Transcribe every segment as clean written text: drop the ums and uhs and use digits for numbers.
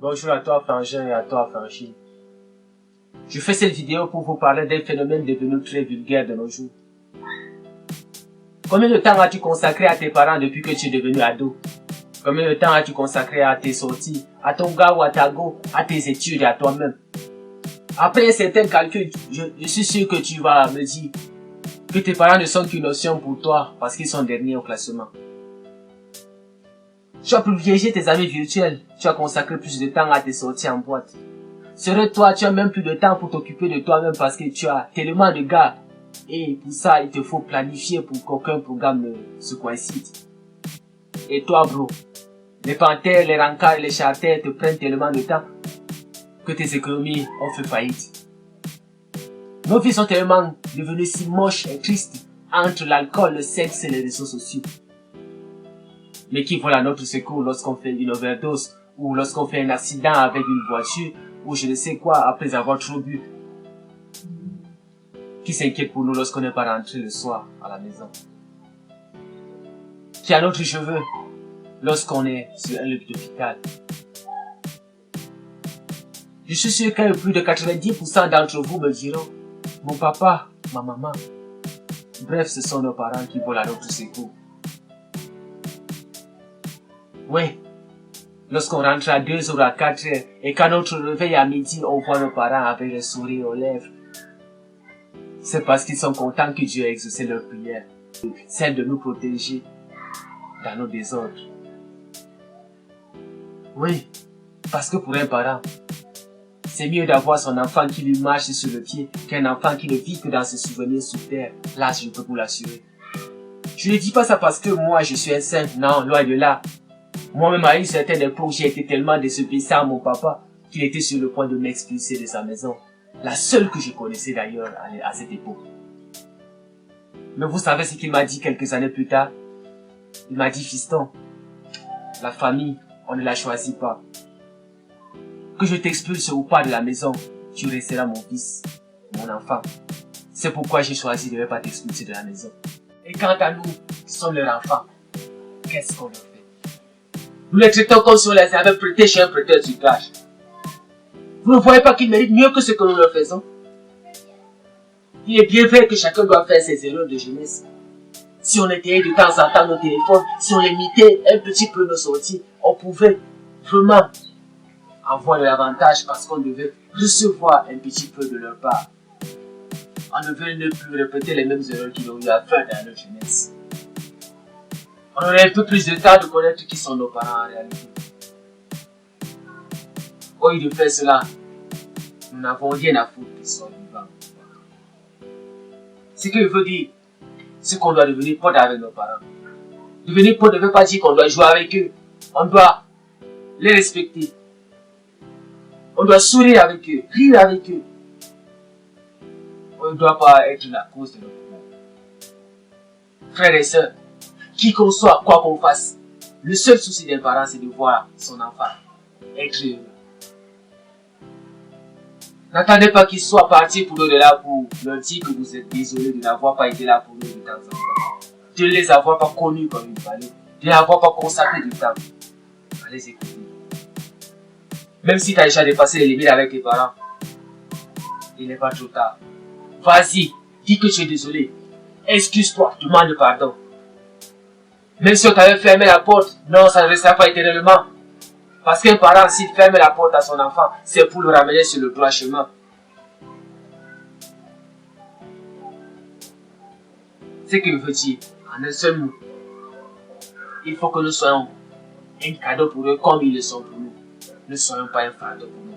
Bonjour à toi Frangin et à toi Franchine. Je fais cette vidéo pour vous parler d'un phénomène devenu très vulgaire de nos jours. Combien de temps as-tu consacré à tes parents depuis que tu es devenu ado? Combien de temps as-tu consacré à tes sorties, à ton gars ou à ta go, à tes études et à toi-même? Après un certain calcul, je suis sûr que tu vas me dire que tes parents ne sont qu'une option pour toi parce qu'ils sont derniers au classement. Tu as privilégié tes amis virtuels, tu as consacré plus de temps à tes sorties en boîte. Serait toi, tu as même plus de temps pour t'occuper de toi-même parce que tu as tellement de gars. Et pour ça, il te faut planifier pour qu'aucun programme ne se coïncide. Et toi, bro, les panthères, les rencarts et les charters te prennent tellement de temps que tes économies ont fait faillite. Nos vies sont tellement devenues si moches et tristes entre l'alcool, le sexe et les réseaux sociaux. Mais qui vole à notre secours lorsqu'on fait une overdose ou lorsqu'on fait un accident avec une voiture ou je ne sais quoi après avoir trop bu? Qui s'inquiète pour nous lorsqu'on n'est pas rentré le soir à la maison? Qui a notre cheveu lorsqu'on est sur un lit d'hôpital? Je suis sûr que plus de 90% d'entre vous me diront mon papa, ma maman. Bref, ce sont nos parents qui volent à notre secours. Oui, lorsqu'on rentre à 2 ou à 4 heures et qu'à notre réveil à midi, on voit nos parents avec le sourire aux lèvres, c'est parce qu'ils sont contents que Dieu ait exaucé leur prière, celle de nous protéger dans nos désordres. Oui, parce que pour un parent, c'est mieux d'avoir son enfant qui lui marche sur le pied qu'un enfant qui ne vit que dans ses souvenirs sous terre. Là, je peux vous l'assurer. Je ne dis pas ça parce que moi, je suis un saint. Non, loin de là. Moi-même, à une certaine époque, j'ai été tellement désobéissant à mon papa qu'il était sur le point de m'expulser de sa maison. La seule que je connaissais d'ailleurs à cette époque. Mais vous savez ce qu'il m'a dit quelques années plus tard? Il m'a dit, fiston, la famille, on ne la choisit pas. Que je t'expulse ou pas de la maison, tu resteras mon fils, mon enfant. C'est pourquoi j'ai choisi de ne pas t'expulser de la maison. Et quant à nous, qui sommes leurs enfants, qu'est-ce qu'on leur fait? Nous les traitons comme si on les avait prêtés chez un prêteur du gage. Vous ne voyez pas qu'ils méritent mieux que ce que nous leur faisons? Il est bien vrai que chacun doit faire ses erreurs de jeunesse. Si on étayait de temps en temps nos téléphones, si on limitait un petit peu nos sorties, on pouvait vraiment avoir de l'avantage parce qu'on devait recevoir un petit peu de leur part. On devait ne plus répéter les mêmes erreurs qu'ils ont eu à faire dans leur jeunesse. On aurait un peu plus de temps de connaître qui sont nos parents en réalité. Au lieu de faire cela, nous n'avons rien à foutre qu'ils soient vivants. Ce que je veux dire, c'est qu'on doit devenir pote avec nos parents. Devenir pote ne veut pas dire qu'on doit jouer avec eux. On doit les respecter. On doit sourire avec eux, rire avec eux. On ne doit pas être la cause de nos problèmes. Frères et sœurs, qui qu'on soit, quoi qu'on fasse, le seul souci d'un parent, c'est de voir son enfant être heureux. N'attendez pas qu'ils soient partis pour l'au-delà pour leur dire que vous êtes désolé de n'avoir pas été là pour eux de temps en temps. De ne les avoir pas connus comme il fallait. De n'avoir pas consacré du temps à les écouter. Même si tu as déjà dépassé les limites avec tes parents, il n'est pas trop tard. Vas-y, dis que tu es désolé. Excuse-toi, demande pardon. Même si on t'avait fermé la porte, non, ça ne restera pas éternellement. Parce qu'un parent, s'il ferme la porte à son enfant, c'est pour le ramener sur le droit chemin. Ce que je veux dire, en un seul mot, il faut que nous soyons un cadeau pour eux comme ils le sont pour nous. Ne soyons pas un fardeau pour nous.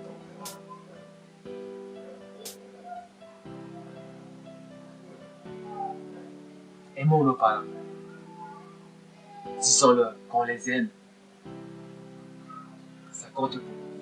Aimons nos parents. Disons-leur qu'on les aime. Ça compte pour nous.